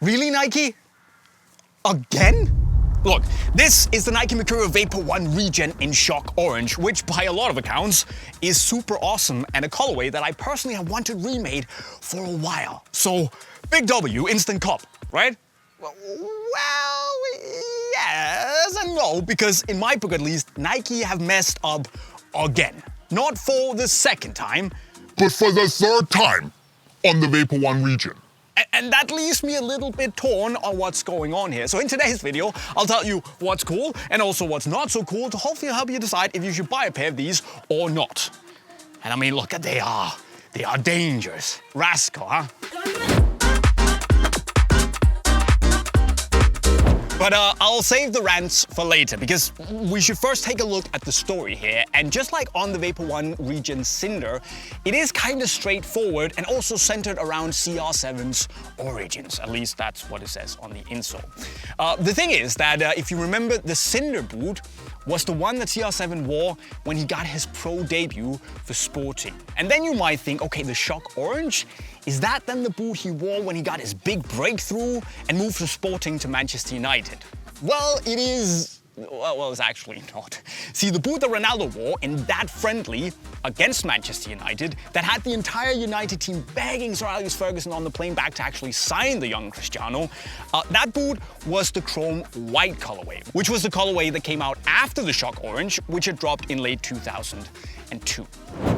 Really, Nike? Again? Look, this is the Nike Mercurial Vapor 1 Regen in Shock Orange, which by a lot of accounts is super awesome and a colorway that I personally have wanted remade for a while. So, big W, instant cop, right? Well, yes and no, because in my book at least, Nike have messed up again. Not for the second time, but for the third time on the Vapor 1 Regen. And that leaves me a little bit torn on what's going on here. So in today's video, I'll tell you what's cool and also what's not so cool to hopefully help you decide if you should buy a pair of these or not. And I mean, look, they are dangerous. Rascal, huh? But I'll save the rants for later because we should first take a look at the story here. And just like on the Vapor 1 Regen Cinder, it is kind of straightforward and also centered around CR7's origins. At least that's what it says on the insole. The thing is that if you remember, the Cinder boot was the one that CR7 wore when he got his pro debut for sporting. And then you might think, okay, the Shock Orange, is that then the boot he wore when he got his big breakthrough and moved from sporting to Manchester United? Well, it is. Well, it's actually not. See, the boot that Ronaldo wore in that friendly against Manchester United that had the entire United team begging Sir Alex Ferguson on the plane back to actually sign the young Cristiano, that boot was the chrome white colorway, which was the colorway that came out after the Shock Orange, which had dropped in late 2002.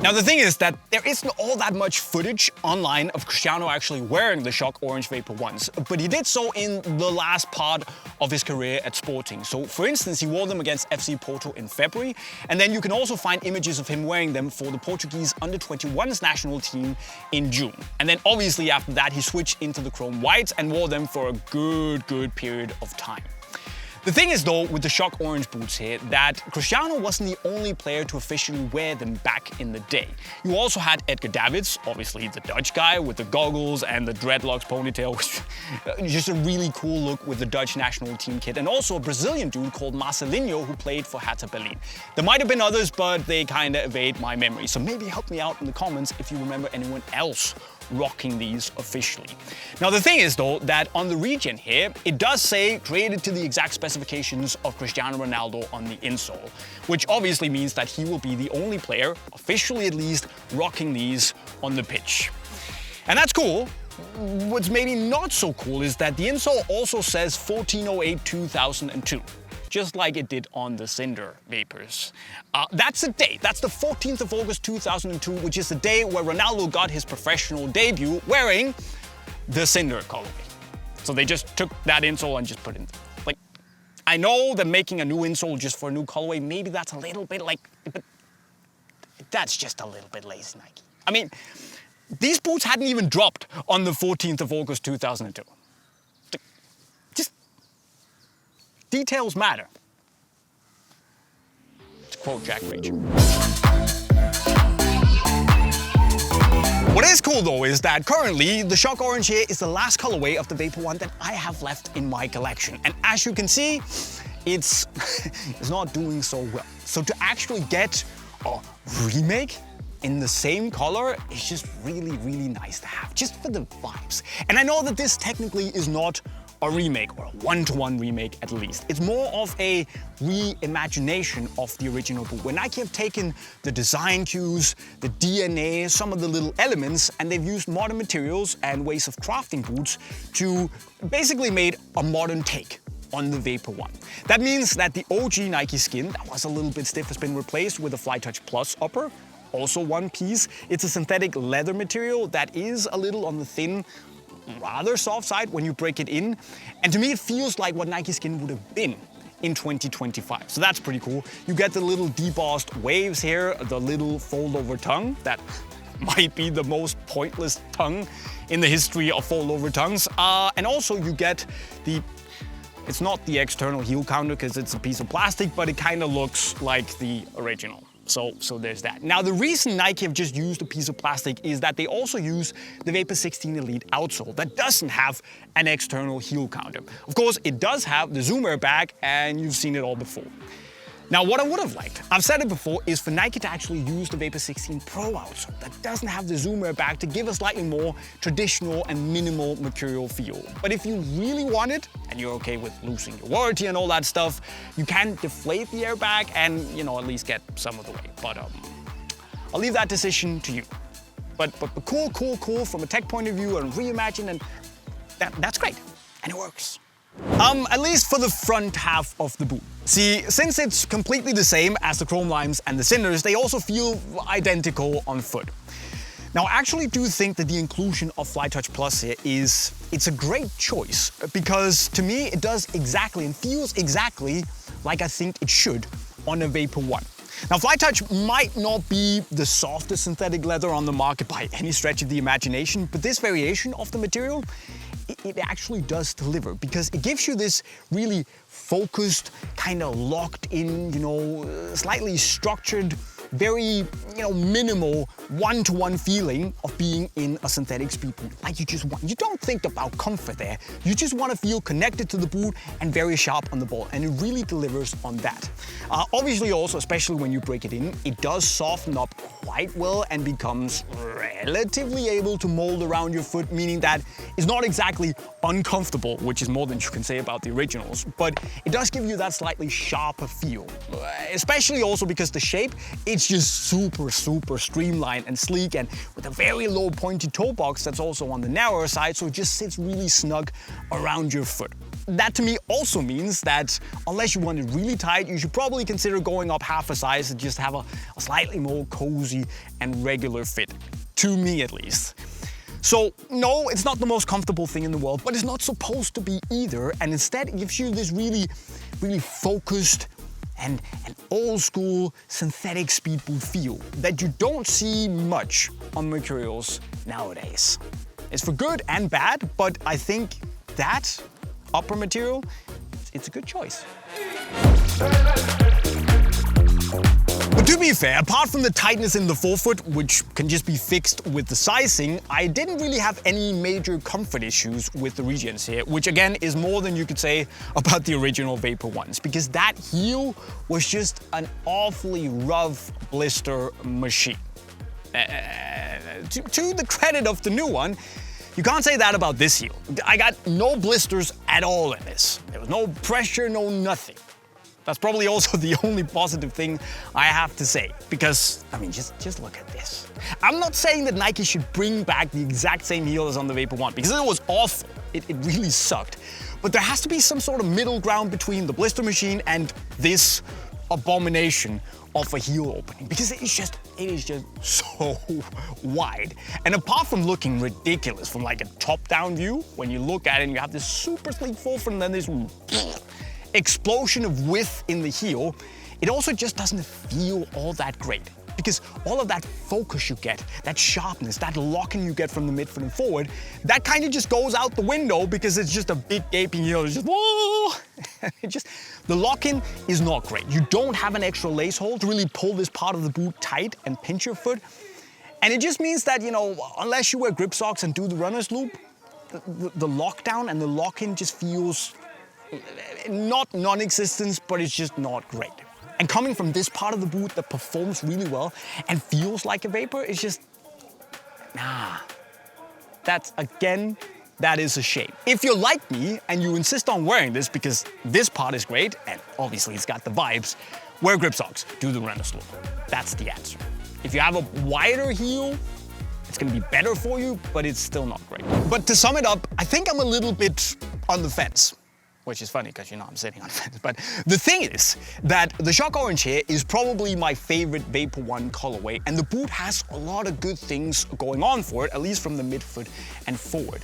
Now the thing is that there isn't all that much footage online of Cristiano actually wearing the Shock Orange Vapor 1s, but he did so in the last part of his career at Sporting. So for instance, he wore them against FC Porto in February, and then you can also find images of him wearing them for the Portuguese under-21s national team in June. And then obviously after that he switched into the chrome whites and wore them for a good period of time. The thing is though, with the Shock Orange boots here, that Cristiano wasn't the only player to officially wear them back in the day. You also had Edgar Davids, obviously the Dutch guy with the goggles and the dreadlocks ponytail, which just a really cool look with the Dutch national team kit, and also a Brazilian dude called Marcelinho who played for Hertha Berlin. There might have been others, but they kind of evade my memory, so maybe help me out in the comments if you remember anyone else rocking these officially. Now the thing is though, that on the Regen here, it does say created to the exact specifications of Cristiano Ronaldo on the insole, which obviously means that he will be the only player, officially at least, rocking these on the pitch. And that's cool. What's maybe not so cool is that the insole also says 14/08/2002. Just like it did on the Cinder Vapors. That's the date. That's the 14th of August 2002, which is the day where Ronaldo got his professional debut wearing the Cinder colorway. So they just took that insole and just put it in. Like, I know that making a new insole just for a new colorway, maybe that's a little bit like, but that's just a little bit lazy, Nike. I mean, these boots hadn't even dropped on the 14th of August 2002. Details matter. To quote Jack Reacher. What is cool though is that currently the Shock Orange here is the last colorway of the Vapor 1 that I have left in my collection. And as you can see, it's not doing so well. So to actually get a remake in the same color is just really nice to have, just for the vibes. And I know that this technically is not a remake, or a one-to-one remake at least. It's more of a reimagination of the original boot, where Nike have taken the design cues, the DNA, some of the little elements, and they've used modern materials and ways of crafting boots to basically made a modern take on the Vapor 1. That means that the OG Nike skin that was a little bit stiff has been replaced with a FlyTouch Plus upper, also one piece. It's a synthetic leather material that is a little on the thin, rather soft side when you break it in. And to me, it feels like what Nike skin would have been in 2025. So that's pretty cool. You get the little debossed waves here, the little fold-over tongue that might be the most pointless tongue in the history of fold-over tongues. And also you get the, it's not the external heel counter because it's a piece of plastic, but it kind of looks like the original. So there's that. Now the reason Nike have just used a piece of plastic is that they also use the Vapor 16 Elite outsole that doesn't have an external heel counter. Of course, it does have the zoom airbag, and you've seen it all before. Now, what I would have liked, I've said it before, is for Nike to actually use the Vapor 16 Pro outsole that doesn't have the zoom airbag to give a slightly more traditional and minimal Mercurial feel. But if you really want it, and you're okay with losing your warranty and all that stuff, you can deflate the airbag and, you know, at least get some of the weight. But I'll leave that decision to you. But cool from a tech point of view and reimagine, and that's great, and it works. At least for the front half of the boot. See, since it's completely the same as the chrome limes and the cinders, they also feel identical on foot. Now, I actually do think that the inclusion of FlyTouch Plus here it's a great choice, because to me it does exactly and feels exactly like I think it should on a Vapor 1. Now, FlyTouch might not be the softest synthetic leather on the market by any stretch of the imagination, but this variation of the material, it actually does deliver, because it gives you this really focused, kind of locked in, you know, slightly structured, very, you know, minimal one-to-one feeling of being in a synthetic speed boot. Like you just want, you don't think about comfort there. You just want to feel connected to the boot and very sharp on the ball, and it really delivers on that. Obviously also, especially when you break it in, it does soften up quite well and becomes relatively able to mold around your foot, meaning that it's not exactly uncomfortable, which is more than you can say about the originals, but it does give you that slightly sharper feel, especially also because the shape, it's just super streamlined and sleek, and with a very low pointy toe box that's also on the narrower side, so it just sits really snug around your foot. That to me also means that unless you want it really tight, you should probably consider going up half a size and just have a slightly more cozy and regular fit, to me at least. So no, it's not the most comfortable thing in the world, but it's not supposed to be either, and instead it gives you this really focused and an old school synthetic speed boot feel that you don't see much on Mercurials nowadays. It's for good and bad, but I think that upper material, it's a good choice. But to be fair, apart from the tightness in the forefoot, which can just be fixed with the sizing, I didn't really have any major comfort issues with the Regens here, which again is more than you could say about the original Vapor 1s, because that heel was just an awfully rough blister machine. To the credit of the new one, you can't say that about this heel. I got no blisters at all in this. There was no pressure, no nothing. That's probably also the only positive thing I have to say, because, I mean, just look at this. I'm not saying that Nike should bring back the exact same heel as on the Vapor 1, because it was awful. It really sucked. But there has to be some sort of middle ground between the blister machine and this abomination of a heel opening, because it is just so wide. And apart from looking ridiculous from like a top-down view, when you look at it and you have this super sleek forefoot and then this explosion of width in the heel, it also just doesn't feel all that great, because all of that focus you get, that sharpness, that locking you get from the midfoot and forward, that kind of just goes out the window because it's just a big gaping heel. It's just, whoa! The lock-in is not great. You don't have an extra lace hole to really pull this part of the boot tight and pinch your foot. And it just means that, you know, unless you wear grip socks and do the runner's loop, the lockdown and the lock-in just feels not non-existent, but it's just not great. And coming from this part of the boot that performs really well and feels like a Vapor, it's just, nah. That's, again, that is a shame. If you're like me and you insist on wearing this because this part is great, and obviously it's got the vibes, wear grip socks, do the runner's loop. That's the answer. If you have a wider heel, it's gonna be better for you, but it's still not great. But to sum it up, I think I'm a little bit on the fence. Which is funny because, you know, I'm sitting on the fence. But the thing is that the Shock Orange here is probably my favorite Vapor 1 colorway, and the boot has a lot of good things going on for it, at least from the midfoot and forward.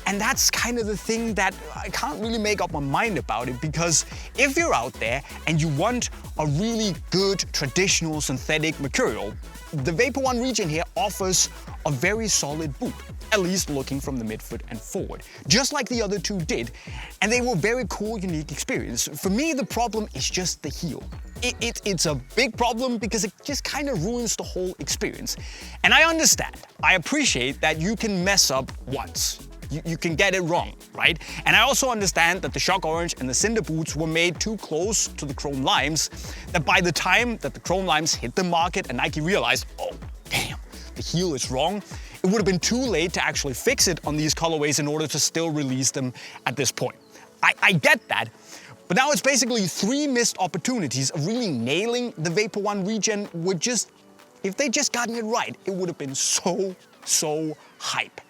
And that's kind of the thing that I can't really make up my mind about it, because if you're out there and you want a really good traditional synthetic Mercurial, the Vapor 1 Regen here offers a very solid boot, at least looking from the midfoot and forward, just like the other two did, and they were very cool, unique experience. For me, the problem is just the heel. It's a big problem because it just kind of ruins the whole experience. And I understand, I appreciate that you can mess up once. you can get it wrong, right? And I also understand that the Shock Orange and the Cinder boots were made too close to the chrome limes, that by the time that the chrome limes hit the market and Nike realized, oh, damn, the heel is wrong, it would have been too late to actually fix it on these colorways in order to still release them at this point. I get that, but now it's basically 3 missed opportunities of really nailing the Vapor One Regen with just, if they just gotten it right, it would have been so hype.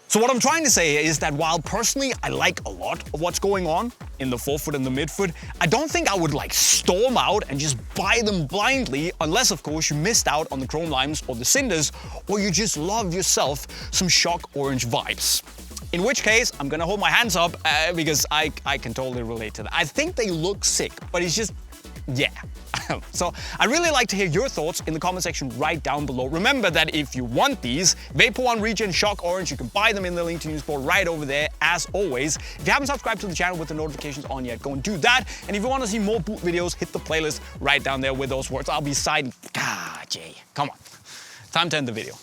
So what I'm trying to say is that while personally I like a lot of what's going on in the forefoot and the midfoot, I don't think I would like storm out and just buy them blindly, unless of course you missed out on the chrome limes or the cinders, or you just love yourself some Shock Orange vibes. In which case, I'm gonna hold my hands up because I can totally relate to that. I think they look sick, but it's just, yeah. So I'd really like to hear your thoughts in the comment section right down below. Remember that if you want these Vapor One Regen Shock Orange, you can buy them in the link to Unisport right over there, as always. If you haven't subscribed to the channel with the notifications on yet, go and do that. And if you want to see more boot videos, hit the playlist right down there with those words. I'll be citing. God, Jay, come on. Time to end the video.